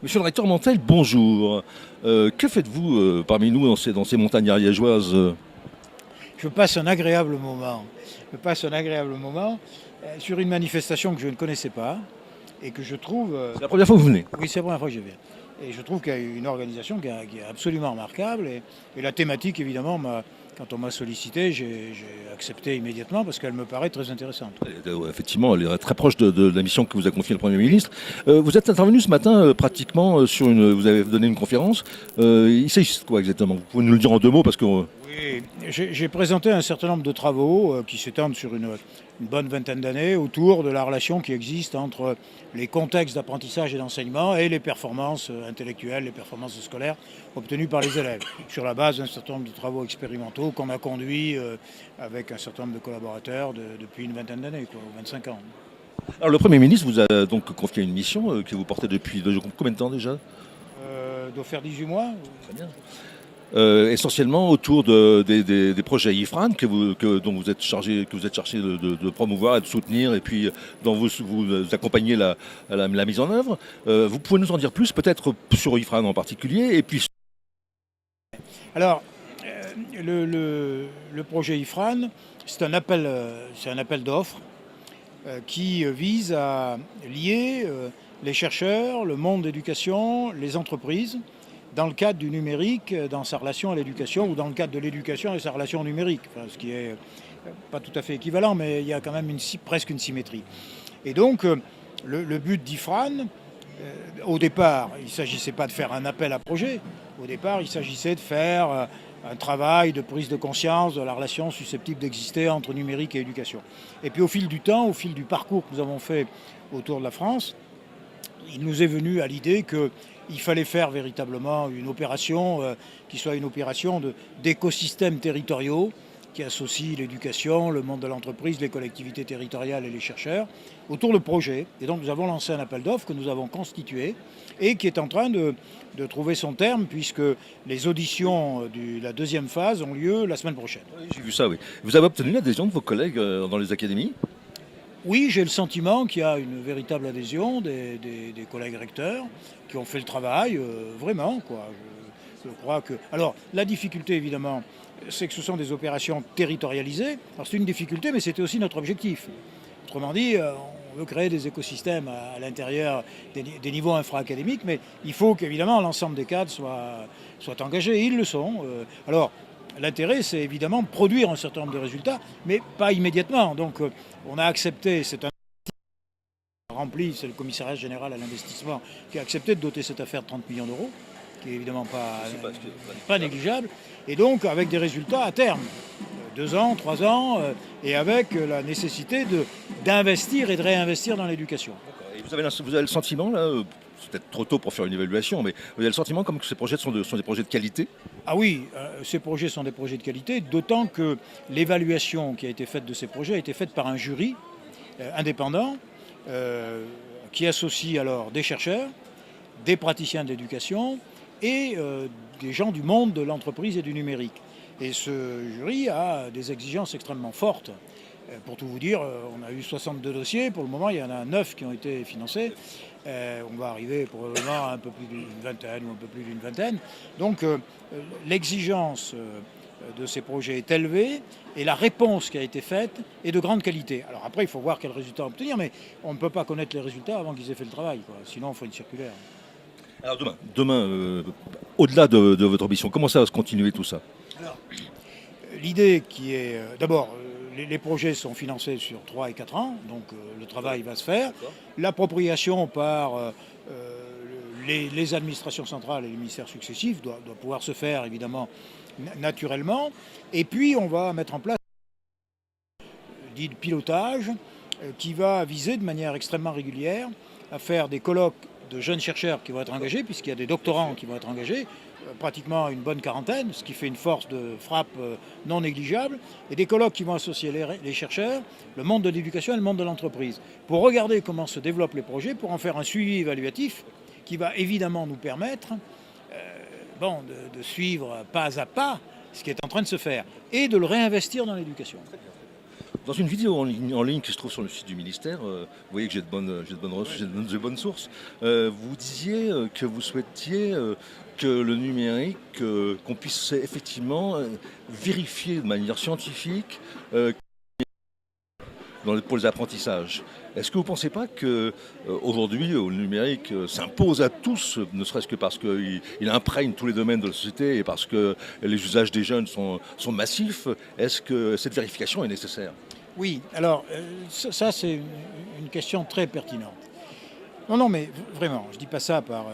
Monsieur le recteur Mantel, bonjour. Que faites-vous parmi nous dans ces montagnes ariégeoises Je passe un agréable moment. Je passe un agréable moment sur une manifestation que je ne connaissais pas et que je trouve. C'est la première fois que vous venez. Oui, c'est la première fois que je viens. Et je trouve qu'il y a une organisation qui est absolument remarquable. Et la thématique, évidemment, quand on m'a sollicité, j'ai accepté immédiatement parce qu'elle me paraît très intéressante. Effectivement, elle est très proche de la mission que vous a confiée le Premier ministre. Vous êtes intervenu ce matin pratiquement sur une. Vous avez donné une conférence. Il s'agit de quoi exactement? Vous pouvez nous le dire en deux mots parce que. Oui, j'ai présenté un certain nombre de travaux qui s'étendent sur une bonne vingtaine d'années autour de la relation qui existe entre les contextes d'apprentissage et d'enseignement et les performances intellectuelles, les performances scolaires obtenues par les élèves, sur la base d'un certain nombre de travaux expérimentaux qu'on a conduits avec un certain nombre de collaborateurs depuis une vingtaine d'années, ou 25 ans. Alors, le Premier ministre vous a donc confié une mission que vous portez depuis combien de temps déjà? Doit faire 18 mois. Très bien. Essentiellement autour des projets IFRAN dont vous êtes chargé, de promouvoir et de soutenir, et puis dont vous accompagnez la mise en œuvre. Vous pouvez nous en dire plus, peut-être sur IFRAN en particulier, et puis. Alors, le projet IFRAN, c'est un appel d'offres qui vise à lier les chercheurs, le monde d'éducation, les entreprises, dans le cadre du numérique, dans sa relation à l'éducation, ou dans le cadre de l'éducation et sa relation au numérique, enfin, ce qui est pas tout à fait équivalent, mais il y a quand même presque une symétrie. Et donc, le but d'IFRAN, au départ, il ne s'agissait pas de faire un appel à projet. Au départ, il s'agissait de faire un travail de prise de conscience de la relation susceptible d'exister entre numérique et éducation. Et puis au fil du temps, au fil du parcours que nous avons fait autour de la France, il nous est venu à l'idée qu'il fallait faire véritablement une opération qui soit une opération d'écosystèmes territoriaux qui associe l'éducation, le monde de l'entreprise, les collectivités territoriales et les chercheurs autour de projets. Et donc nous avons lancé un appel d'offres que nous avons constitué et qui est en train de trouver son terme puisque les auditions de la deuxième phase ont lieu la semaine prochaine. Oui, j'ai vu ça, oui. Vous avez obtenu l'adhésion de vos collègues dans les académies? Oui, j'ai le sentiment qu'il y a une véritable adhésion des collègues recteurs qui ont fait le travail, vraiment, quoi. Je crois que. Alors, la difficulté, évidemment, c'est que ce sont des opérations territorialisées. Alors, c'est une difficulté, mais c'était aussi notre objectif. Autrement dit, on veut créer des écosystèmes à l'intérieur des niveaux infra-académiques, mais il faut qu'évidemment l'ensemble des cadres soient engagés, et ils le sont. Alors, l'intérêt, c'est évidemment de produire un certain nombre de résultats, mais pas immédiatement. Donc, on a accepté, c'est un rempli, c'est le commissariat général à l'investissement qui a accepté de doter cette affaire de 30 millions d'euros, qui est évidemment pas négligeable, et donc avec des résultats à terme. 2 ans, 3 ans, et avec la nécessité d'investir et de réinvestir dans l'éducation. Et vous avez le sentiment, là, c'est peut-être trop tôt pour faire une évaluation, mais vous avez le sentiment comme que ces projets sont des projets de qualité? Ah oui, ces projets sont des projets de qualité, d'autant que l'évaluation qui a été faite de ces projets a été faite par un jury indépendant qui associe alors des chercheurs, des praticiens de l'éducation et des gens du monde de l'entreprise et du numérique. Et ce jury a des exigences extrêmement fortes. Pour tout vous dire, on a eu 62 dossiers. Pour le moment, il y en a 9 qui ont été financés. On va arriver probablement à un peu plus d'une vingtaine ou un peu plus d'une vingtaine. Donc l'exigence de ces projets est élevée et la réponse qui a été faite est de grande qualité. Alors après, il faut voir quels résultats obtenir, mais on ne peut pas connaître les résultats avant qu'ils aient fait le travail, quoi. Sinon, il faut une circulaire. Alors demain, au-delà de votre ambition, comment ça va se continuer tout ça? Alors, l'idée qui est, d'abord, les projets sont financés sur 3 et 4 ans, donc le travail va se faire. L'appropriation par les administrations centrales et les ministères successifs doit pouvoir se faire, évidemment, naturellement. Et puis, on va mettre en place dit de pilotage qui va viser de manière extrêmement régulière à faire des colloques de jeunes chercheurs qui vont être engagés, puisqu'il y a des doctorants qui vont être engagés, pratiquement une bonne quarantaine, ce qui fait une force de frappe non négligeable, et des colloques qui vont associer les chercheurs, le monde de l'éducation et le monde de l'entreprise, pour regarder comment se développent les projets, pour en faire un suivi évaluatif qui va évidemment nous permettre de suivre pas à pas ce qui est en train de se faire, et de le réinvestir dans l'éducation. Dans une vidéo en ligne que je trouve sur le site du ministère, vous voyez que j'ai de bonnes sources, vous disiez que vous souhaitiez que le numérique, qu'on puisse effectivement vérifier de manière scientifique pour les apprentissages. Est-ce que vous ne pensez pas qu'aujourd'hui, le numérique s'impose à tous, ne serait-ce que parce qu'il imprègne tous les domaines de la société et parce que les usages des jeunes sont massifs? Est-ce que cette vérification est nécessaire? Oui, alors ça c'est une question très pertinente. Non, non, mais vraiment, je ne dis pas ça par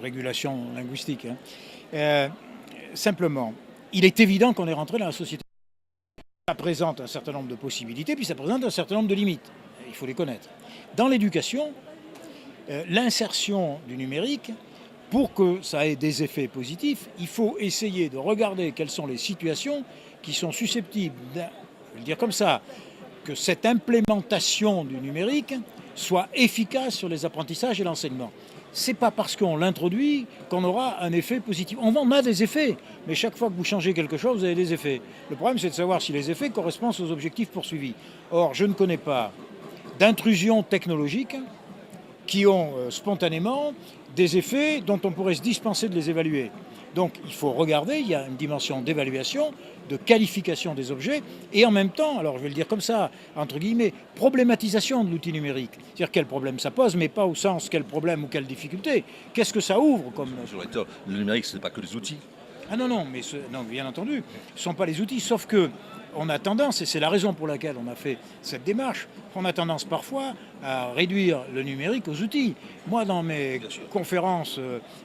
régulation linguistique. Hein. Simplement, il est évident qu'on est rentré dans la société. Ça présente un certain nombre de possibilités, puis ça présente un certain nombre de limites. Il faut les connaître. Dans l'éducation, l'insertion du numérique, pour que ça ait des effets positifs, il faut essayer de regarder quelles sont les situations qui sont susceptibles, je vais le dire comme ça, que cette implémentation du numérique soit efficace sur les apprentissages et l'enseignement. Ce n'est pas parce qu'on l'introduit qu'on aura un effet positif. On en a des effets, mais chaque fois que vous changez quelque chose, vous avez des effets. Le problème, c'est de savoir si les effets correspondent aux objectifs poursuivis. Or, je ne connais pas d'intrusions technologiques qui ont spontanément des effets dont on pourrait se dispenser de les évaluer. Donc il faut regarder, il y a une dimension d'évaluation, de qualification des objets, et en même temps, alors je vais le dire comme ça, entre guillemets, problématisation de l'outil numérique. C'est-à-dire quel problème ça pose, mais pas au sens quel problème ou quelle difficulté. Qu'est-ce que ça ouvre comme... Le numérique, ce n'est pas que les outils. Ah non, non, mais non, bien entendu, ce ne sont pas les outils, sauf que on a tendance, et c'est la raison pour laquelle on a fait cette démarche, on a tendance parfois à réduire le numérique aux outils. Moi, dans mes conférences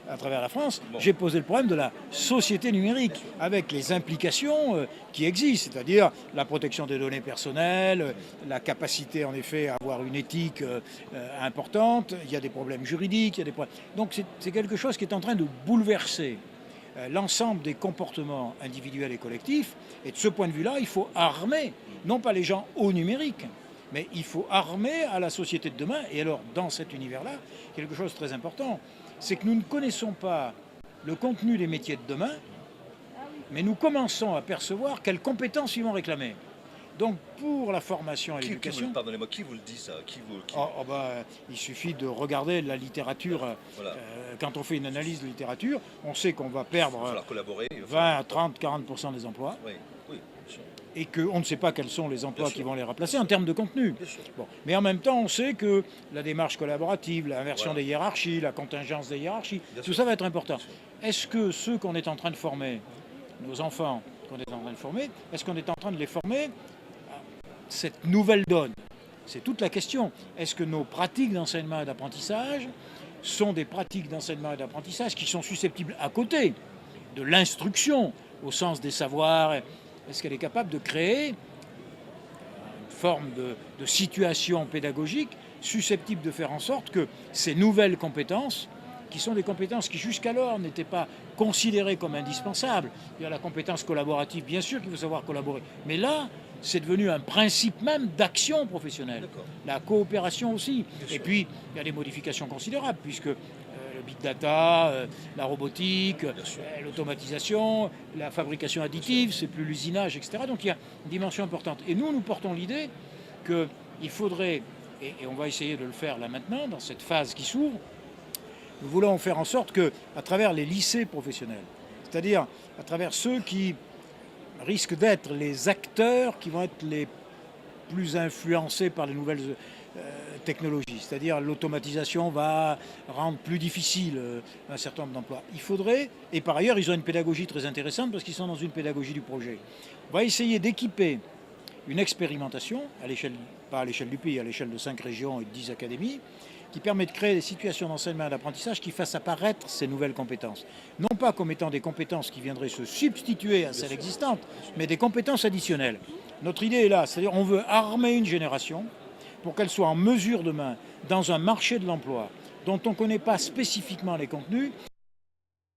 à travers la France, j'ai posé le problème de la société numérique, avec les implications qui existent, c'est-à-dire la protection des données personnelles, la capacité en effet à avoir une éthique importante, il y a des problèmes juridiques, il y a des problèmes... Donc c'est quelque chose qui est en train de bouleverser l'ensemble des comportements individuels et collectifs. Et de ce point de vue-là, il faut armer, non pas les gens au numérique, mais il faut armer à la société de demain. Et alors, dans cet univers-là, quelque chose de très important, c'est que nous ne connaissons pas le contenu des métiers de demain, mais nous commençons à percevoir quelles compétences ils vont réclamer. Donc, pour la formation et l'éducation... Pardonnez-moi, qui vous le dit ça? Il suffit de regarder la littérature. Voilà. Quand on fait une analyse de littérature, on sait qu'on va perdre 20, 30, 40% des emplois. Oui, oui, bien sûr. Et qu'on ne sait pas quels sont les emplois qui vont les remplacer en termes de contenu. Bon. Mais en même temps, on sait que la démarche collaborative, l'inversion des hiérarchies, la contingence des hiérarchies, tout ça va être important. Est-ce que ceux qu'on est en train de former, nos enfants qu'on est en train de former, est-ce qu'on est en train de les former cette nouvelle donne? C'est toute la question. Est-ce que nos pratiques d'enseignement et d'apprentissage sont des pratiques d'enseignement et d'apprentissage qui sont susceptibles, à côté de l'instruction, au sens des savoirs, est-ce qu'elle est capable de créer une forme de situation pédagogique susceptible de faire en sorte que ces nouvelles compétences, qui sont des compétences qui jusqu'alors n'étaient pas considérées comme indispensables, il y a la compétence collaborative, bien sûr qu'il faut savoir collaborer, mais là, c'est devenu un principe même d'action professionnelle. La coopération aussi. Et puis, il y a des modifications considérables, puisque le big data, la robotique, l'automatisation, la fabrication additive, c'est plus l'usinage, etc. Donc il y a une dimension importante. Et nous portons l'idée qu'il faudrait, et on va essayer de le faire là maintenant, dans cette phase qui s'ouvre, nous voulons faire en sorte qu'à travers les lycées professionnels, c'est-à-dire à travers ceux qui risquent d'être les acteurs qui vont être les plus influencés par les nouvelles technologies. C'est-à-dire l'automatisation va rendre plus difficile un certain nombre d'emplois. Il faudrait, et par ailleurs ils ont une pédagogie très intéressante parce qu'ils sont dans une pédagogie du projet. On va essayer d'équiper une expérimentation, pas à l'échelle du pays, à l'échelle de 5 régions et de 10 académies, qui permet de créer des situations d'enseignement et d'apprentissage qui fassent apparaître ces nouvelles compétences. Non pas comme étant des compétences qui viendraient se substituer à celles existantes, mais des compétences additionnelles. Notre idée est là, c'est-à-dire on veut armer une génération pour qu'elle soit en mesure demain, dans un marché de l'emploi dont on ne connaît pas spécifiquement les contenus,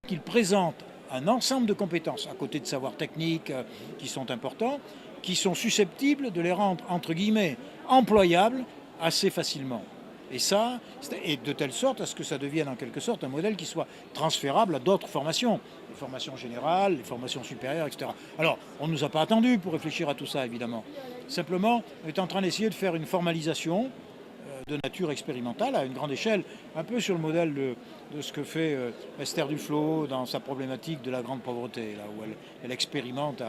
qu'il présente un ensemble de compétences, à côté de savoirs techniques qui sont importants, qui sont susceptibles de les rendre, entre guillemets, employables assez facilement. Et de telle sorte à ce que ça devienne en quelque sorte un modèle qui soit transférable à d'autres formations, les formations générales, les formations supérieures, etc. Alors, on ne nous a pas attendu pour réfléchir à tout ça, évidemment. Simplement, on est en train d'essayer de faire une formalisation de nature expérimentale à une grande échelle, un peu sur le modèle de ce que fait Esther Duflo dans sa problématique de la grande pauvreté, là où elle expérimente.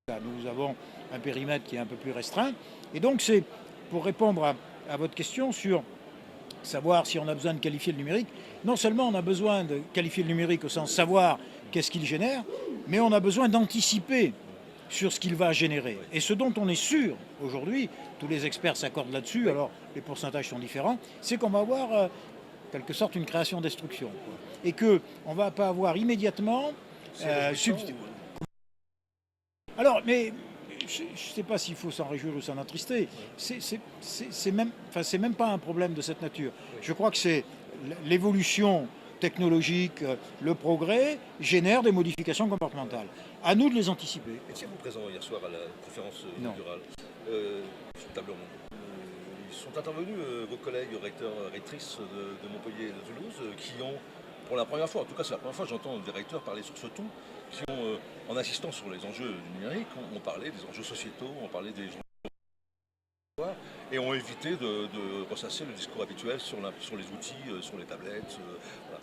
Nous avons un périmètre qui est un peu plus restreint. Et donc, c'est pour répondre à votre question sur savoir si on a besoin de qualifier le numérique. Non seulement on a besoin de qualifier le numérique au sens savoir qu'est-ce qu'il génère, mais on a besoin d'anticiper sur ce qu'il va générer. Et ce dont on est sûr aujourd'hui, tous les experts s'accordent là-dessus, alors les pourcentages sont différents, c'est qu'on va avoir en quelque sorte une création-destruction. Et qu'on ne va pas avoir immédiatement... Alors, mais je ne sais pas s'il faut s'en réjouir ou s'en attrister. C'est même pas un problème de cette nature. Je crois que c'est l'évolution technologique, le progrès génère des modifications comportementales. À nous de les anticiper. Étiez-vous présent hier soir à la conférence inaugurale sur table ronde? Ils sont intervenus, vos collègues recteurs, rectrices de Montpellier et de Toulouse, qui ont, pour la première fois, en tout cas c'est la première fois que j'entends des recteurs parler sur ce ton, qui ont, en insistant sur les enjeux du numérique, ont parlé des enjeux sociétaux, ont parlé des enjeux et ont évité de ressasser le discours habituel sur les outils, sur les tablettes. Voilà.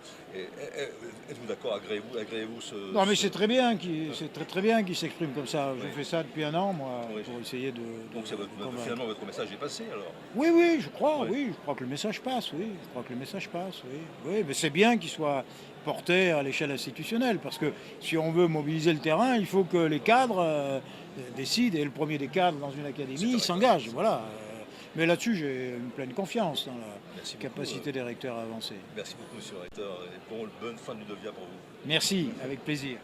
Êtes-vous d'accord? Agréez-vous ce... Non, mais c'est très bien qu'il s'exprime comme ça. Je fais ça depuis un an, moi, pour essayer de... Donc finalement, votre message est passé, alors? Oui, je crois que le message passe, oui, mais c'est bien qu'il soit porté à l'échelle institutionnelle, parce que si on veut mobiliser le terrain, il faut que les cadres décident, et le premier des cadres dans une académie s'engage, voilà. Mais là-dessus, j'ai une pleine confiance dans la capacité des recteurs à avancer. Merci beaucoup, monsieur le recteur, et bonne fin du Novia pour vous. Merci, avec plaisir.